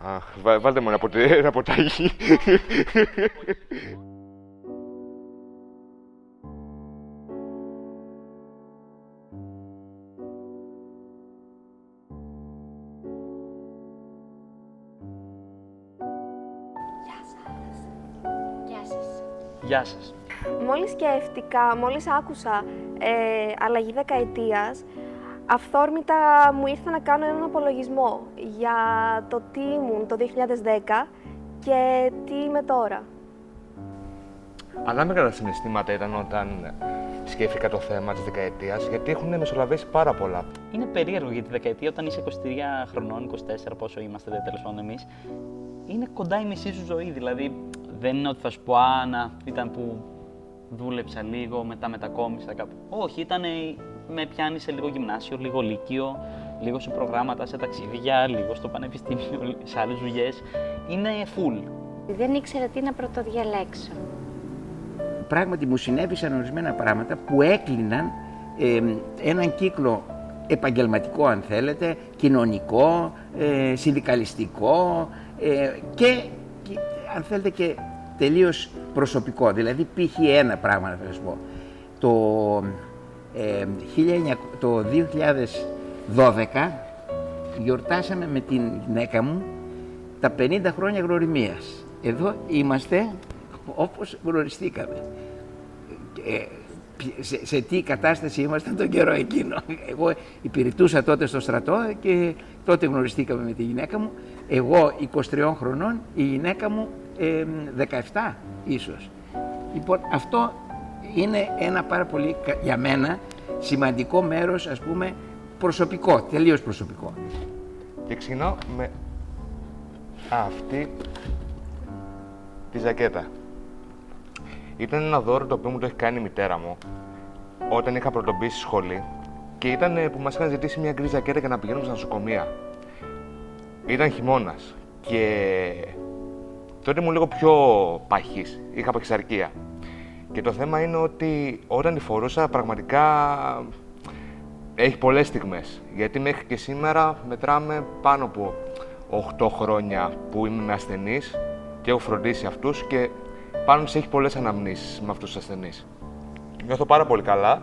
Αχ, βάλτε μου ένα ποτάκι. Γεια σας. Γεια σας. Μόλις άκουσα αλλαγή δεκαετίας, αυθόρμητα μου ήρθε να κάνω έναν απολογισμό για το τι ήμουν το 2010 και τι είμαι τώρα. Ανάμεγα συναισθήματα ήταν όταν σκέφτηκα το θέμα της δεκαετίας, γιατί έχουν μεσολαβήσει πάρα πολλά. Είναι περίεργο γιατί η δεκαετία όταν είσαι 23 χρονών, 24 πόσο είμαστε τέλος πάντων εμείς, είναι κοντά η μισή σου ζωή. Δηλαδή δεν είναι ότι θα σου πω να ήταν που δούλεψα λίγο, μετά μετακόμισα κάπου. Όχι, ήταν με πιάνει σε λίγο γυμνάσιο, λίγο λύκειο, λίγο σε προγράμματα, σε ταξίδια, λίγο στο πανεπιστήμιο, σε άλλες δουλειές. Είναι full. Δεν ήξερα τι να πρωτοδιαλέξω. Πράγματι μου συνέβησαν ορισμένα πράγματα που έκλειναν έναν κύκλο επαγγελματικό, αν θέλετε, κοινωνικό, συνδικαλιστικό και αν θέλετε και τελείως προσωπικό. Δηλαδή π.χ. ένα πράγμα να σας πω. Το 2012 γιορτάσαμε με την γυναίκα μου τα 50 χρόνια γνωριμίας. Εδώ είμαστε όπως γνωριστήκαμε. Σε τι κατάσταση ήμασταν τον καιρό εκείνο. Εγώ υπηρετούσα τότε στο στρατό και τότε γνωριστήκαμε με τη γυναίκα μου. Εγώ 23 χρονών, η γυναίκα μου 17 ίσως. Λοιπόν, αυτό είναι ένα πάρα πολύ, για μένα, σημαντικό μέρος, ας πούμε, προσωπικό, τελείως προσωπικό. Και ξεκινάω με αυτή τη ζακέτα. Ήταν ένα δώρο το οποίο μου το έχει κάνει η μητέρα μου όταν είχα πρωτομπεί στη σχολή και ήταν που μας είχαν ζητήσει μια γκρι ζακέτα για να πηγαίνουμε στα νοσοκομεία. Ήταν χειμώνας και τότε ήμουν λίγο πιο παχής, είχα παχυσαρκία. Και το θέμα είναι ότι όταν τη φορούσα πραγματικά έχει πολλές στιγμές. Γιατί μέχρι και σήμερα μετράμε πάνω από 8 χρόνια που είμαι ασθενής και έχω φροντίσει αυτούς και πάνω της έχει πολλές αναμνήσεις με αυτούς τους ασθενείς. Νιώθω πάρα πολύ καλά,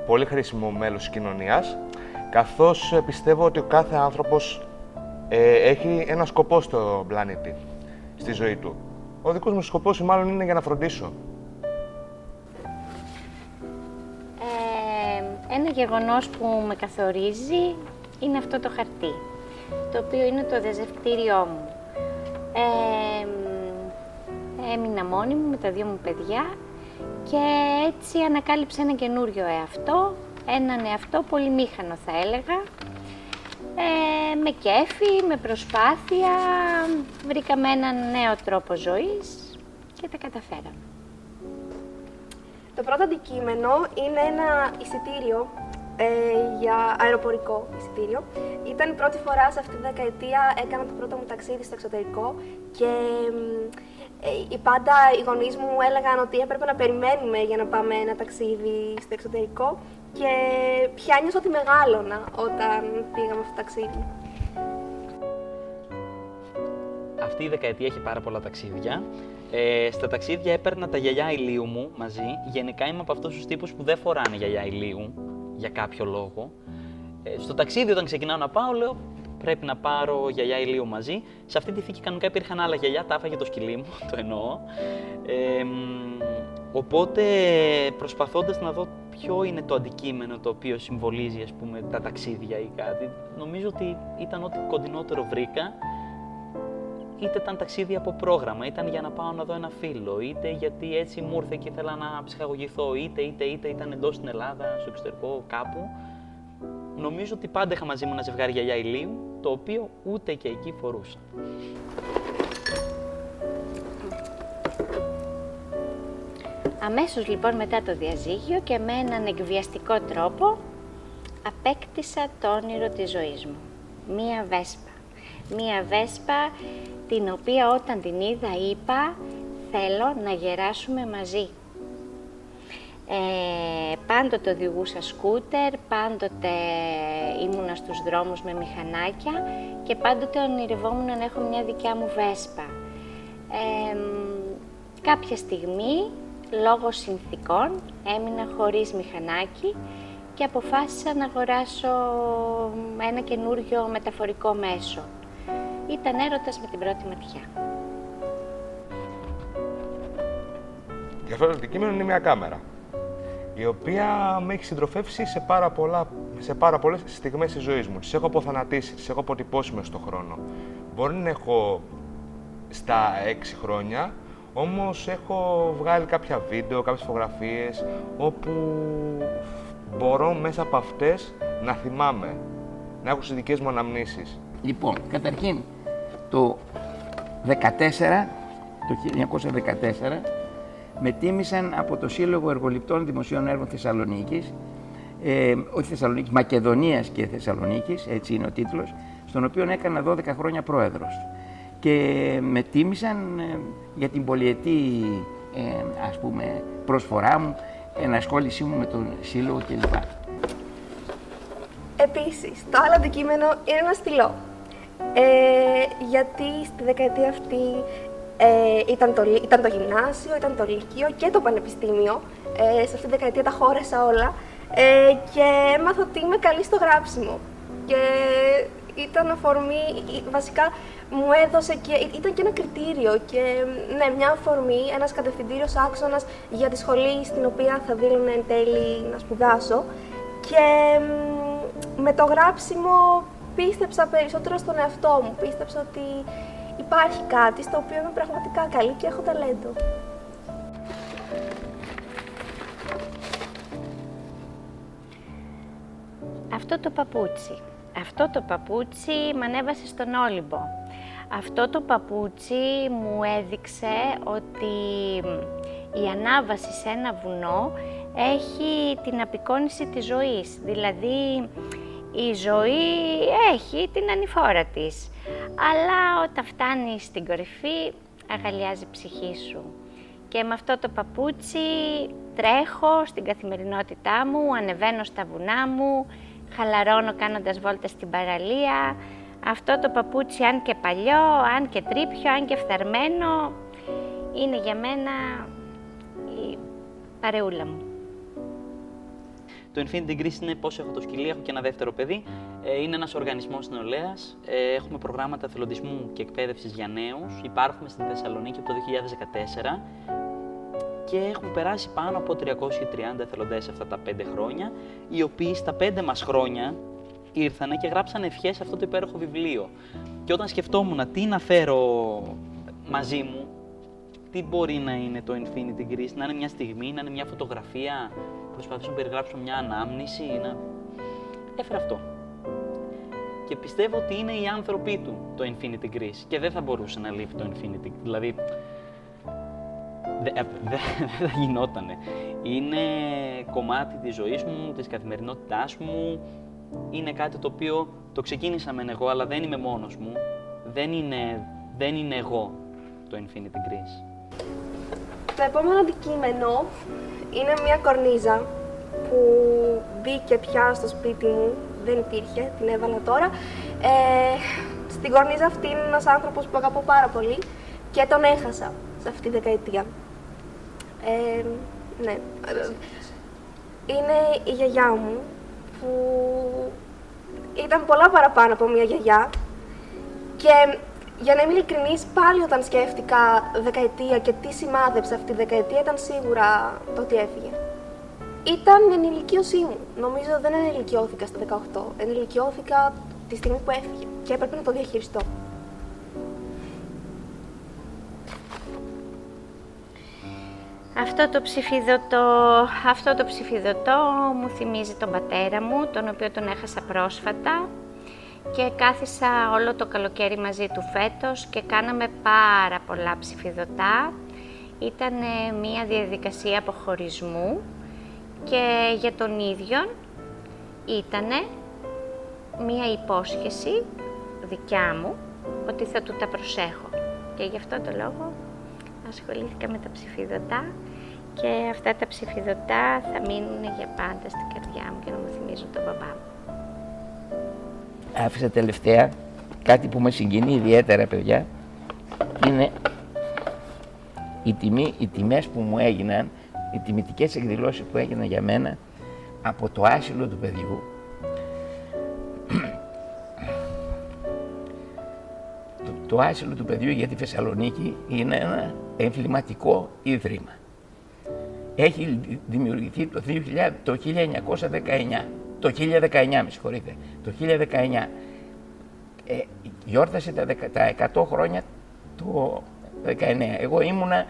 πολύ χρήσιμο μέλος της κοινωνίας, καθώς πιστεύω ότι ο κάθε άνθρωπος έχει ένα σκοπό στο πλανήτη, στη ζωή του. Ο δικός μου σκοπός μάλλον είναι για να φροντίσω. Ένα γεγονός που με καθορίζει είναι αυτό το χαρτί, το οποίο είναι το δεζευτήριό μου. Έμεινα μόνη μου με τα 2 μου παιδιά και έτσι ανακάλυψα ένα καινούριο εαυτό, έναν εαυτό πολυμήχανο θα έλεγα. Με κέφι, με προσπάθεια, βρήκαμε έναν νέο τρόπο ζωής και τα καταφέραμε. Το πρώτο αντικείμενο είναι ένα εισιτήριο για αεροπορικό εισιτήριο. Ήταν η πρώτη φορά σε αυτή τη δεκαετία, έκανα το πρώτο μου ταξίδι στο εξωτερικό και πάντα οι γονείς μου έλεγαν ότι έπρεπε να περιμένουμε για να πάμε ένα ταξίδι στο εξωτερικό και πια νιώσα ότι μεγάλωνα όταν πήγαμε αυτό το ταξίδι. Αυτή η δεκαετία έχει πάρα πολλά ταξίδια. Στα ταξίδια έπαιρνα τα γυαλιά ηλίου μου μαζί. Γενικά είμαι από αυτούς τους τύπους που δεν φοράνε γυαλιά ηλίου για κάποιο λόγο. Στο ταξίδι όταν ξεκινάω να πάω λέω πρέπει να πάρω γυαλιά ηλίου μαζί. Σε αυτή τη θήκη κανονικά υπήρχαν άλλα γυαλιά, τα άφαγε το σκυλί μου, το εννοώ. Οπότε προσπαθώντας να δω ποιο είναι το αντικείμενο το οποίο συμβολίζει ας πούμε τα ταξίδια ή κάτι, νομίζω ότι ήταν ό,τι κοντινότερο βρήκα. Είτε ήταν ταξίδι από πρόγραμμα, ήταν για να πάω να δω ένα φίλο, είτε γιατί έτσι μου ήρθε και ήθελα να ψυχαγωγηθώ, είτε ήταν εντός στην Ελλάδα, στο εξωτερικό, κάπου. Νομίζω ότι πάντα είχα μαζί μου ένα ζευγάρι γυαλιά ηλίου, το οποίο ούτε και εκεί φορούσα. Αμέσως λοιπόν μετά το διαζύγιο και με έναν εκβιαστικό τρόπο απέκτησα το όνειρο της ζωής μου. Μία Βέσπα. Μία Βέσπα την οποία όταν την είδα είπα θέλω να γεράσουμε μαζί. Πάντοτε οδηγούσα σκούτερ, πάντοτε ήμουνα στους δρόμους με μηχανάκια και πάντοτε ονειρευόμουν να έχω μια δικιά μου Βέσπα. Κάποια στιγμή, λόγω συνθηκών, έμεινα χωρίς μηχανάκι και αποφάσισα να αγοράσω ένα καινούριο μεταφορικό μέσο. Ήταν έρωτας με την πρώτη ματιά. Και αυτό το αντικείμενο είναι μια κάμερα, η οποία με έχει συντροφεύσει σε πάρα πολλές στιγμές της ζωής μου. Τις έχω αποθανατήσει, τις έχω αποτυπώσει μες στον χρόνο. Μπορεί να έχω στα 6 χρόνια, όμως έχω βγάλει κάποια βίντεο, κάποιες φωτογραφίες, όπου μπορώ μέσα από αυτές να θυμάμαι, να έχω τις δικές μου αναμνήσεις. Λοιπόν, καταρχήν, το 2014, με τίμησαν από το Σύλλογο Εργοληπτών Δημοσίων Έργων Θεσσαλονίκης, όχι Θεσσαλονίκης, Μακεδονίας και Θεσσαλονίκης, έτσι είναι ο τίτλος, στον οποίο έκανα 12 χρόνια πρόεδρος. Και με τίμησαν για την πολυετή, ας πούμε, προσφορά μου, ενασχόλησή μου με τον Σύλλογο κλπ. Επίσης, το άλλο αντικείμενο είναι ένα στυλό. Γιατί στη δεκαετία αυτή ήταν το γυμνάσιο, ήταν το λύκειο και το πανεπιστήμιο. Σε αυτή τη δεκαετία τα χώреσα όλα και έμαθα ότι είμαι καλή στο γράψιμο. Και ήταν αφορμή, βασικά μου έδωσε και ήταν και ένα κριτήριο και ναι, μια αφορμή, ένας κατευθυντήριος άξονας για τη σχολή στην οποία θα δίνουν εν τέλει να σπουδάσω. Και με το γράψιμο πίστεψα περισσότερο στον εαυτό μου. Πίστεψα ότι υπάρχει κάτι στο οποίο είμαι πραγματικά καλή και έχω ταλέντο. Αυτό το παπούτσι. Αυτό το παπούτσι με ανέβασε στον Όλυμπο. Αυτό το παπούτσι μου έδειξε ότι η ανάβαση σε ένα βουνό έχει την απεικόνιση της ζωής. Δηλαδή, η ζωή έχει την ανηφόρα της, αλλά όταν φτάνει στην κορυφή, αγαλιάζει η ψυχή σου. Και με αυτό το παπούτσι τρέχω στην καθημερινότητά μου, ανεβαίνω στα βουνά μου, χαλαρώνω κάνοντας βόλτες στην παραλία. Αυτό το παπούτσι, αν και παλιό, αν και τρίπιο, αν και φθαρμένο, είναι για μένα η παρεούλα μου. Το Infinity Greece είναι πώς έχω το σκυλί, έχω και ένα δεύτερο παιδί. Είναι ένας οργανισμός νεολαίας. Έχουμε προγράμματα εθελοντισμού και εκπαίδευσης για νέους. Υπάρχουμε στη Θεσσαλονίκη από το 2014 και έχουν περάσει πάνω από 330 εθελοντές αυτά τα 5 χρόνια, οι οποίοι στα 5 μας χρόνια ήρθανε και γράψαν ευχές σε αυτό το υπέροχο βιβλίο. Και όταν σκεφτόμουν τι να φέρω μαζί μου, τι μπορεί να είναι το Infinity Greece, να είναι μια στιγμή, να είναι μια φωτογραφία, προσπαθήσω να περιγράψω μια ανάμνηση, έφερα αυτό. Και πιστεύω ότι είναι οι άνθρωποι του το Infinity Greece και δεν θα μπορούσε να λείπει το Infinity, δηλαδή δεν θα γινότανε. Είναι κομμάτι της ζωής μου, της καθημερινότητάς μου, είναι κάτι το οποίο το ξεκίνησα μεν εγώ, αλλά δεν είμαι μόνος μου, δεν είναι εγώ το Infinity Greece. Το επόμενο αντικείμενο είναι μια κορνίζα που μπήκε πια στο σπίτι μου, δεν υπήρχε, την έβαλα τώρα. Στην κορνίζα αυτή είναι ένας άνθρωπος που αγαπώ πάρα πολύ και τον έχασα σε αυτή τη δεκαετία. Ναι. Είναι η γιαγιά μου που ήταν πολλά παραπάνω από μια γιαγιά και για να είμαι ειλικρινής, πάλι όταν σκέφτηκα δεκαετία και τι σημάδεψε αυτή τη δεκαετία, ήταν σίγουρα το ότι έφυγε. Ήταν η ενηλικίωσή μου. Νομίζω δεν ενηλικιώθηκα στα 18. Ενηλικιώθηκα τη στιγμή που έφυγε και έπρεπε να το διαχειριστώ. Αυτό το ψηφιδωτό μου θυμίζει τον πατέρα μου, τον οποίο τον έχασα πρόσφατα και κάθισα όλο το καλοκαίρι μαζί του φέτος και κάναμε πάρα πολλά ψηφιδωτά. Ήταν μια διαδικασία αποχωρισμού και για τον ίδιο ήταν μια υπόσχεση δικιά μου ότι θα του τα προσέχω. Και γι' αυτό το λόγο ασχολήθηκα με τα ψηφιδωτά και αυτά τα ψηφιδωτά θα μείνουν για πάντα στην καρδιά μου και να μου θυμίζουν τον μπαμπά μου. άφησα τελευταία, κάτι που με συγκινεί ιδιαίτερα, παιδιά, είναι οι τιμές που μου έγιναν, οι τιμητικές εκδηλώσεις που έγιναν για μένα από το άσυλο του παιδιού. Το άσυλο του παιδιού για τη Θεσσαλονίκη είναι ένα εμβληματικό ίδρυμα. Έχει δημιουργηθεί το 1919, το 1019 με συγχωρείτε, το 1019. Γιόρτασε τα 100 χρόνια το 19. Εγώ ήμουνα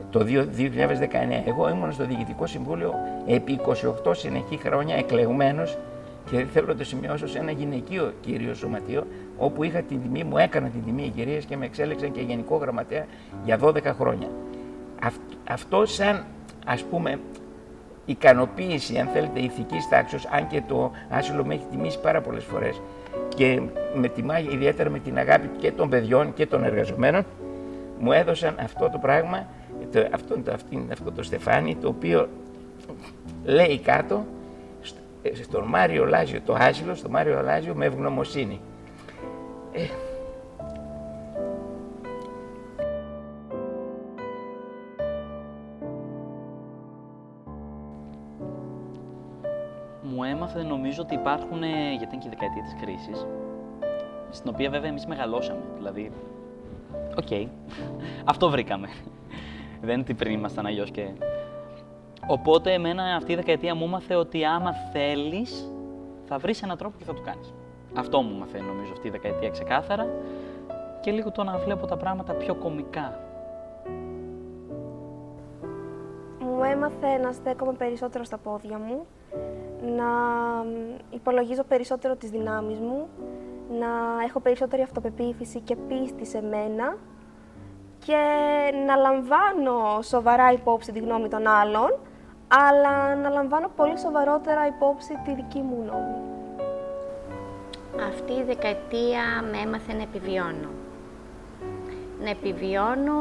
το 2019, εγώ ήμουνα στο Διοικητικό Συμβούλιο επί 28 συνεχή χρόνια εκλεγμένος και θέλω να το σημειώσω σε ένα γυναικείο κύριο σωματείο, όπου είχα την τιμή, μου έκανα την τιμή οι κυρίες και με εξέλεξαν και γενικό γραμματέα για 12 χρόνια. Αυτό σαν, ας πούμε, ικανοποίηση, αν θέλετε, ηθικής τάξης, αν και το άσυλο με έχει τιμήσει πάρα πολλές φορές και με τιμάει ιδιαίτερα με την αγάπη και των παιδιών και των εργαζομένων, μου έδωσαν αυτό το πράγμα, αυτό το στεφάνι, το οποίο λέει κάτω στον Μάριο Λάζιο, το άσυλο, στο Μάριο Λάζιο με ευγνωμοσύνη. Μου έμαθε, νομίζω ότι υπάρχουν, γιατί είναι και η δεκαετία της κρίσης, στην οποία βέβαια εμείς μεγαλώσαμε, δηλαδή, οκ, αυτό βρήκαμε. Δεν είναι ότι πριν ήμασταν αλλιώς και... Οπότε εμένα αυτή η δεκαετία μου έμαθε ότι άμα θέλεις, θα βρεις έναν τρόπο και θα το κάνεις. Αυτό μου μαθαίνει νομίζω αυτή η δεκαετία ξεκάθαρα και λίγο το να βλέπω τα πράγματα πιο κωμικά. Μου έμαθε να στέκομαι περισσότερο στα πόδια μου, να υπολογίζω περισσότερο τις δυνάμεις μου, να έχω περισσότερη αυτοπεποίθηση και πίστη σε μένα και να λαμβάνω σοβαρά υπόψη τη γνώμη των άλλων, αλλά να λαμβάνω πολύ σοβαρότερα υπόψη τη δική μου γνώμη. Αυτή η δεκαετία με έμαθε να επιβιώνω. Να επιβιώνω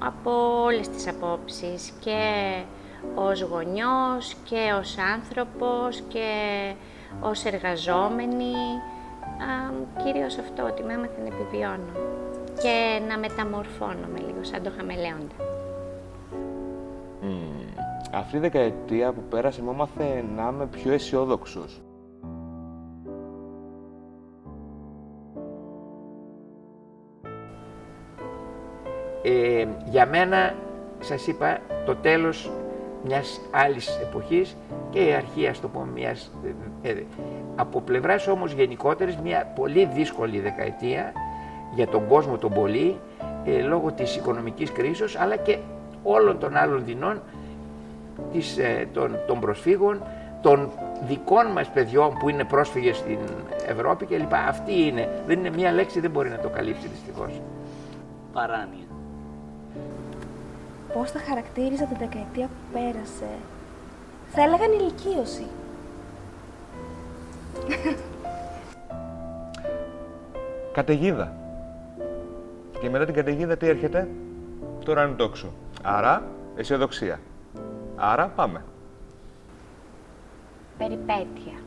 από όλες τις απόψεις, και ως γονιός και ως άνθρωπος και ως εργαζόμενη. Κυρίως αυτό, ότι με έμαθε να επιβιώνω και να μεταμορφώνομαι λίγο σαν το χαμελέοντα. Αυτή η δεκαετία που πέρασε μου έμαθε να είμαι πιο αισιόδοξος. Για μένα, σας είπα, το τέλος μιας άλλης εποχής και η αρχή, ας το πούμε, μιας... από πλευράς όμως γενικότερης, μια πολύ δύσκολη δεκαετία για τον κόσμο τον πολύ, λόγω της οικονομικής κρίσης, αλλά και όλων των άλλων δεινών, των προσφύγων, των δικών μας παιδιών που είναι πρόσφυγες στην Ευρώπη κλπ. Αυτή είναι, δεν είναι μία λέξη, δεν μπορεί να το καλύψει δυστυχώς. Παράνοια. Πώς θα χαρακτήριζα τη δεκαετία που πέρασε? Θα έλεγα ηλικίωση. Καταιγίδα. Και μετά την καταιγίδα τι έρχεται? Το ουράνιο τόξο. Άρα, αισιοδοξία. Άρα, πάμε. Περιπέτεια.